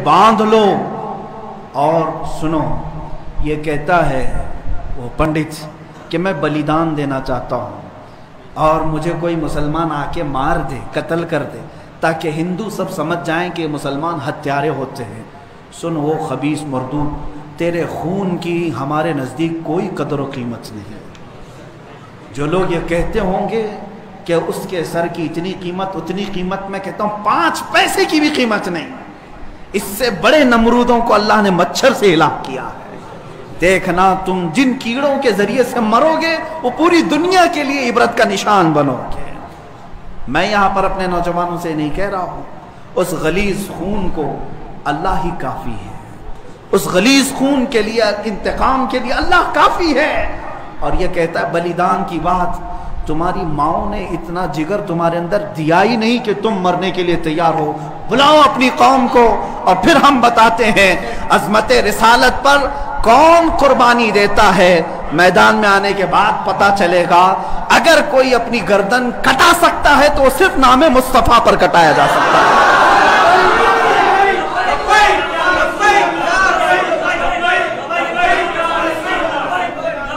बांध लो और सुनो। ये कहता है वो पंडित कि मैं बलिदान देना चाहता हूँ और मुझे कोई मुसलमान आके मार दे, कत्ल कर दे, ताकि हिंदू सब समझ जाएं कि मुसलमान हत्यारे होते हैं। सुन वो खबीस मर्दूद, तेरे खून की हमारे नज़दीक कोई कदर व कीमत नहीं। जो लोग ये कहते होंगे कि उसके सर की इतनी कीमत उतनी कीमत, मैं कहता हूँ 5 पैसे की भी कीमत नहीं। इससे बड़े नमरूदों को अल्लाह ने मच्छर से हिलाक किया है। देखना तुम जिन कीड़ों के जरिए से मरोगे वो पूरी दुनिया के लिए इबरत का निशान बनोगे। मैं यहाँ पर अपने नौजवानों से नहीं कह रहा हूँ, उस गलीज खून को अल्लाह ही काफ़ी है। उस गलीज खून के लिए, इंतकाम के लिए अल्लाह काफ़ी है। और ये कहता है बलिदान की बात, तुम्हारी माओ ने इतना जिगर तुम्हारे अंदर दिया ही नहीं कि तुम मरने के लिए तैयार हो। बुलाओ अपनी कौम को और फिर हम बताते हैं अजमत रिसालत पर कौन कुर्बानी देता है। मैदान में आने के बाद पता चलेगा। अगर कोई अपनी गर्दन कटा सकता है तो सिर्फ नामे मुस्तफा पर कटाया जा सकता है।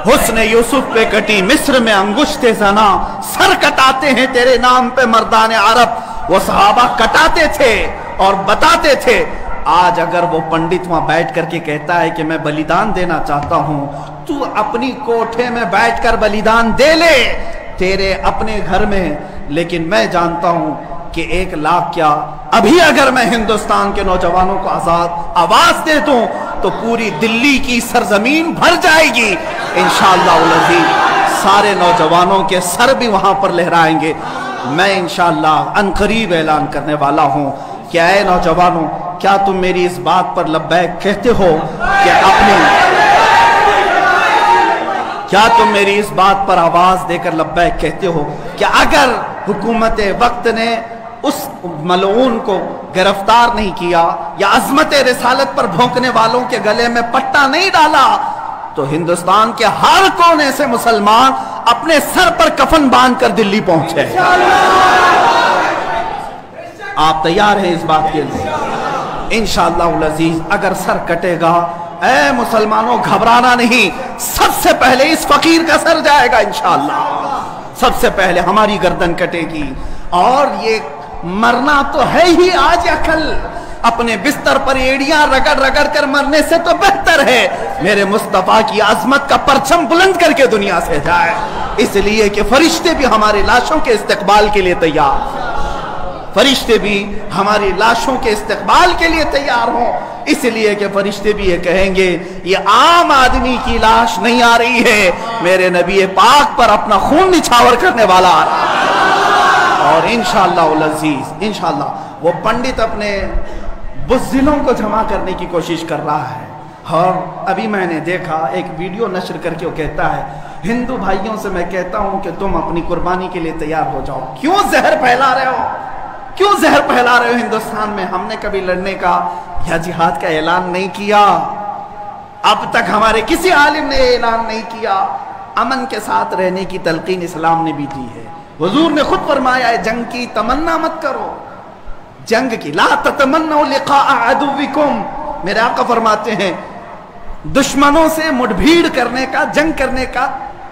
हुस्न यूसुफ पे कटी मिस्र में अंगुश्ते ज़ना, सर कटाते हैं तेरे नाम पे मर्दाने अरब। वो सहाबा कटाते थे और बताते थे। आज अगर वो पंडित वहां बैठ करके कहता है कि मैं बलिदान देना चाहता हूं, तू अपनी कोठे में बैठकर बलिदान दे ले, तेरे अपने घर में। लेकिन मैं जानता हूं कि 1 लाख क्या, अभी अगर मैं हिंदुस्तान के नौजवानों को आजाद आवाज दे दूं तो पूरी दिल्ली की सरजमीन भर जाएगी इंशाअल्लाह अज़ीज़। सारे नौजवानों के सर भी वहां पर लहराएंगे। मैं इंशाअल्लाह अनकरीब ऐलान करने वाला हूं। क्या है नौजवानों, क्या तुम मेरी इस बात पर लब्बैक कहते हो कि क्या तुम मेरी इस बात पर आवाज देकर लब्बैक कहते हो कि अगर हुकूमत वक्त ने उस मलऊन को गिरफ्तार नहीं किया या अजमत रिसालत पर भौंकने वालों के गले में पट्टा नहीं डाला तो हिंदुस्तान के हर कोने से मुसलमान अपने सर पर कफन बांधकर दिल्ली पहुंचे। आप तैयार हैं इस बात के लिए? इंशाअल्लाह अज़ीज़ अगर सर कटेगा, ऐ मुसलमानों घबराना नहीं, सबसे पहले इस फकीर का सर जाएगा इंशाअल्लाह। सबसे पहले हमारी गर्दन कटेगी। और ये मरना तो है ही आज या कल। अपने बिस्तर पर एड़ियां रगड़ रगड़ कर मरने से तो बेहतर है मेरे मुस्तफा की अजमत का परचम बुलंद करके दुनिया से जाए। इसलिए कि फरिश्ते भी हमारी लाशों के इस्तकबाल के लिए तैयार, फरिश्ते भी हमारी लाशों के इस्तकबाल के लिए तैयार हों। इसलिए कि फरिश्ते भी ये कहेंगे ये आम आदमी की लाश नहीं आ रही है, मेरे नबी पाक पर अपना खून निछावर करने वाला आ रहा है। और इंशाअल्लाह अज़ीज़ इंशाअल्लाह वो पंडित अपने बुज़दिलों को जमा करने की कोशिश कर रहा है। और अभी मैंने देखा एक वीडियो नशर करके वो कहता है हिंदू भाइयों से मैं कहता हूं कि तुम अपनी कुर्बानी के लिए तैयार हो जाओ। क्यों जहर फैला रहे हो, क्यों जहर फैला रहे हो हिंदुस्तान में? हमने कभी लड़ने का या जिहाद का ऐलान नहीं किया। अब तक हमारे किसी आलिम ने ऐलान नहीं किया। अमन के साथ रहने की तलकीन इस्लाम ने भी दी है। हुजूर ने खुद फरमाया है जंग की तमन्ना मत करो, जंग की ला ततमन्नौ लिक़ा अदुविकुम। मेरे आका फरमाते हैं दुश्मनों से मुठभीड़ करने का, जंग करने का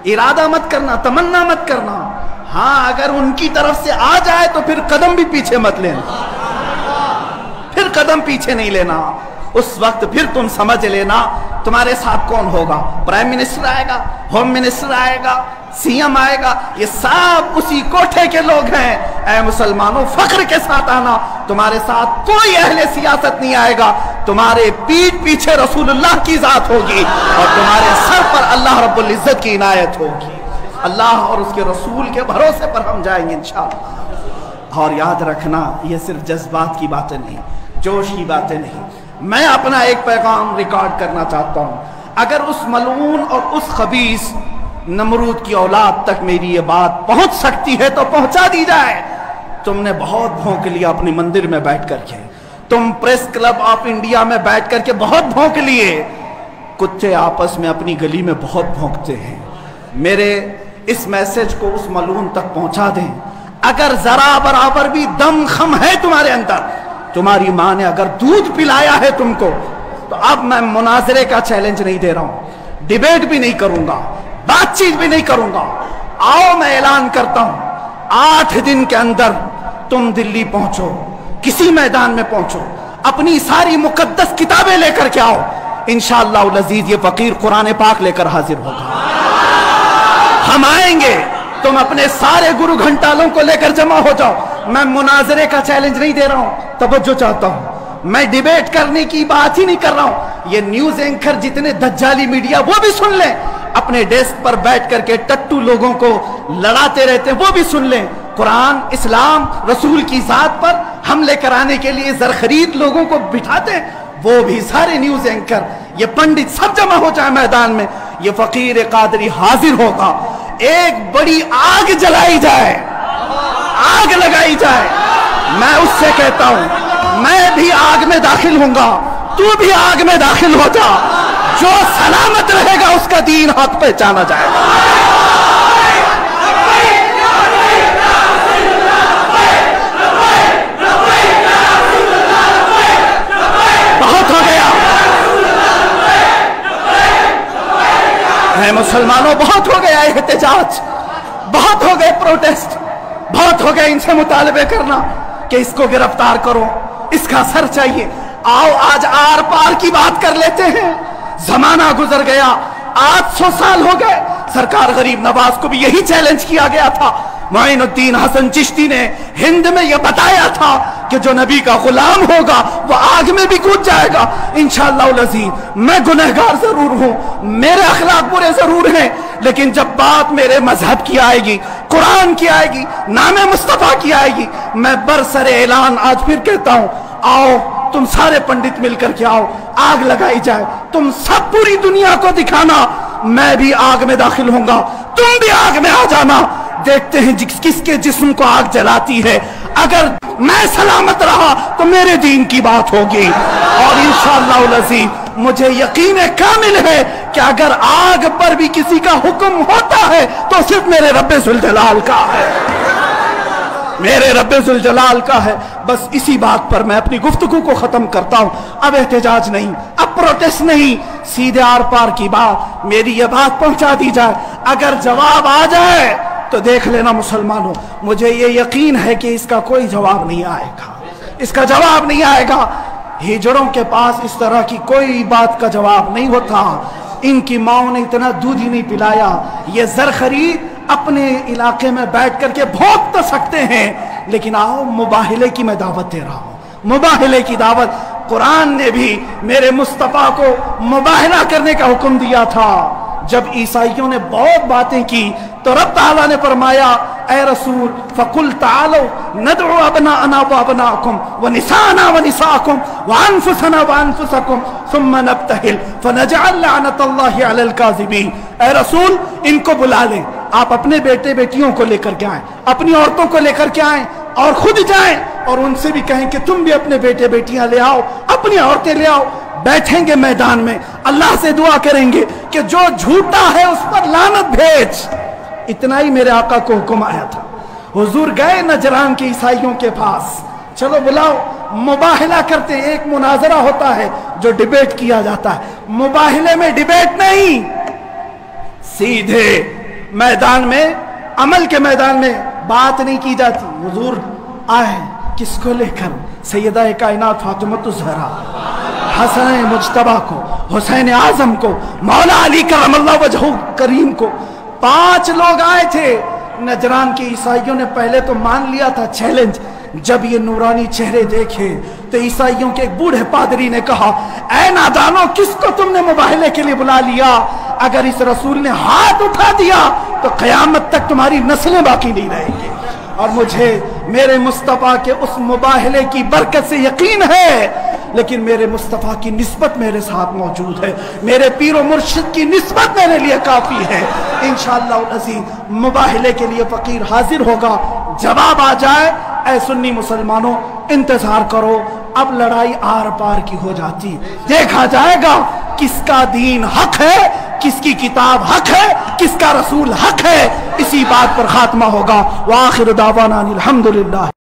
इरादा मत करना, तमन्ना मत करना। हाँ अगर उनकी तरफ से आ जाए तो फिर कदम भी पीछे मत लेना, फिर कदम पीछे नहीं लेना। उस वक्त फिर तुम समझ लेना तुम्हारे साथ कौन होगा। प्राइम मिनिस्टर आएगा, होम मिनिस्टर आएगा, सीएम आएगा, ये सब उसी कोठे के लोग हैं। ऐ मुसलमानों फख्र के साथ आना, तुम्हारे साथ कोई अहले सियासत नहीं आएगा। तुम्हारे पीठ पीछे रसूलुल्लाह की जात होगी और तुम्हारे सर पर अल्लाह रब्बुल इज्जत की इनायत होगी। अल्लाह और उसके रसूल के भरोसे पर हम जाएंगे इंशाअल्लाह। और याद रखना ये सिर्फ जज्बात की बातें नहीं, जोश की बातें नहीं। मैं अपना एक पैगाम रिकॉर्ड करना चाहता हूं। अगर उस मलऊन और उस खबीस नमरूद की औलाद तक मेरी ये बात पहुंच सकती है तो पहुंचा दी जाए। तुमने बहुत भौंक लिया अपने मंदिर में बैठ करके, तुम प्रेस क्लब ऑफ इंडिया में बैठ करके बहुत भौंक लिए। कुत्ते आपस में अपनी गली में बहुत भौंकते हैं। मेरे इस मैसेज को उस मलून तक पहुंचा दें। अगर जरा बराबर भी दम खम है तुम्हारे अंदर तुम्हारी माँ ने अगर दूध पिलाया है तुमको, तो अब मैं मुनाजरे का चैलेंज नहीं दे रहा हूं, डिबेट भी नहीं करूंगा, बातचीत भी नहीं करूंगा। आओ मैं ऐलान करता हूं, 8 दिन के अंदर तुम दिल्ली पहुंचो, किसी मैदान में पहुंचो, अपनी सारी मुकद्दस किताबें लेकर के आओ। इंशाअल्लाह अज़ीज ये फकीर कुरान पाक लेकर हाजिर होगा। हम आएंगे, तुम अपने सारे गुरु घंटालों को लेकर जमा हो जाओ। मैं मुनाजरे का चैलेंज नहीं दे रहा हूं, तवज्जो चाहता हूं। मैं डिबेट करने की बात ही नहीं कर रहा हूं। ये न्यूज एंकर जितने दज्जाली मीडिया वो भी सुन लें, अपने डेस्क पर बैठ करके टट्टू लोगों को लड़ाते रहते हैं वो भी सुन लें। कुरान, इस्लाम, रसूल की जात पर हमले कराने के लिए जरखरीद लोगों को बिठाते हैं, वो भी सारे न्यूज एंकर, ये पंडित सब जमा हो जाए मैदान में। ये फकीर कादरी हाजिर होगा, एक बड़ी आग जलाई जाए, आग लगाई जाए। मैं उससे कहता हूं, मैं भी आग में दाखिल होऊंगा, तू भी आग में दाखिल हो जा। जो सलामत रहेगा उसका दीन हक पहचाना जाएगा। बहुत हो गया है मुसलमानों, बहुत हो गया एहतजाज, बहुत हो गए प्रोटेस्ट, बहुत हो गए इनसे मुतालबे करना कि इसको गिरफ्तार करो, इसका सर चाहिए। आओ आज आर पार की बात कर लेते हैं। जमाना गुजर गया, 800 साल हो गए। सरकार गरीब नवाज को भी यही चैलेंज किया गया था। मोइनुद्दीन हसन चिश्ती ने हिंद में यह बताया था कि जो नबी का गुलाम होगा वो आग में भी कूद जाएगा। इंशाअल्लाह अज़ीज़ मैं गुनहगार जरूर हूं, मेरे अखलाक बुरे जरूर हैं, लेकिन जब बात मेरे मजहब की आएगी, कुरान की आएगी, नामे मुस्तफा की आएगी, मैं बरसरे ऐलान आज फिर कहता हूं, आओ तुम सारे पंडित मिलकर के आओ, आग लगाई जाए। तुम सब पूरी दुनिया को दिखाना, मैं भी आग में दाखिल होऊंगा, तुम भी आग में आ जाना। देखते हैं किसके जिस्म को आग जलाती है। अगर मैं सलामत रहा तो मेरे दीन की बात होगी, और इंशाअल्लाह अज़ीज़ मुझे यकीन कामिल है कि अगर आग पर भी किसी का हुक्म होता है तो सिर्फ मेरे रब्बे ज़ुल जलाल का है, मेरे रब्बे ज़ुल जलाल का है। बस इसी बात पर मैं अपनी गुफ्तगू को खत्म करता हूं। अब एहतजाज नहीं, अब प्रोटेस्ट नहीं, सीधे आर पार की बात, मेरी ये बात पहुंचा दी जाए। अगर जवाब आ जाए तो देख लेना मुसलमानों, मुझे ये यकीन है कि इसका कोई जवाब नहीं आएगा, इसका जवाब नहीं आएगा। हिजड़ों के पास इस तरह की कोई बात का जवाब नहीं होता। इनकी माओ ने इतना दूध ही नहीं पिलाया। ये ज़रख़री अपने इलाके में बैठ करके भोग तो सकते हैं, लेकिन आओ मुबाहिले की मैं दावत दे रहा हूं, मुबाहिले की दावत। कुरान ने भी मेरे मुस्तफ़ा को मुबाहिला करने का हुक्म दिया था। जब ईसाइयों ने बहुत बातें की तो रब ताला ने फरमाया, ऐ रसूल फकुल तालो नदउ अबनाअना व अबनाअकुम व निसाअना व निसाअकुम व अनफुसना व अनफुसकुम सुम्मा नब्तहिल फनजअल लअनतल्लाहि अलल काज़िबीन। ऐ रसूल इनको बुला लें, आप अपने बेटे बेटियों को लेकर के आएं, अपनी औरतों को लेकर के आएं और खुद जाएं और उनसे भी कहें कि तुम भी अपने बेटे बेटियां ले आओ, अपनी औरतें ले आओ। बैठेंगे मैदान में, अल्लाह से दुआ करेंगे कि जो झूठा है उस पर लानत भेज। इतना ही मेरे आका को हुक्म आया था। हुजूर गए नजरान के ईसाइयों के पास, चलो बुलाओ, मुबाहिला करते। एक मुनाजरा होता है जो डिबेट किया जाता है, मुबाहिले में डिबेट नहीं, सीधे मैदान में, अमल के मैदान में बात नहीं की जाती। हुजूर आए किसको लेकर? सैयदा कायनात फातिमा ज़हरा, हसन मुज्तबा को, हुसैन आजम को, मौला अली करमल्लाहु वजहू करीम को। 5 लोग आए थे। नजरान के ईसाइयों ने पहले तो मान लिया था चैलेंज। जब ये नूरानी चेहरे देखे तो ईसाइयों के एक बूढ़े पादरी ने कहा, ऐ नादानो, किसको तुमने मुबाहिले के लिए बुला लिया? अगर इस रसूल ने हाथ उठा दिया तो कयामत तक तुम्हारी नस्लें बाकी नहीं रहेंगी। और मुझे मेरे मुस्तफ़ा के उस मुबाहिले की बरकत से यकीन है, लेकिन मेरे मुस्तफ़ा की निस्बत मेरे साथ मौजूद है, मेरे पीर व मुर्शिद की निस्बत मेरे लिए काफ़ी है। इंशाअल्लाह अज़ीज़ मुबाहिले के लिए फ़कीर हाजिर होगा। जवाब आ जाए, ऐ सुन्नी मुसलमानों इंतज़ार करो, अब लड़ाई आर पार की हो जाती, देखा जाएगा किसका दीन हक है, किसकी किताब हक है, किसका रसूल हक है। इसी बात पर खात्मा होगा। व आखिर दावाना अनिल हम्दुलिल्लाह।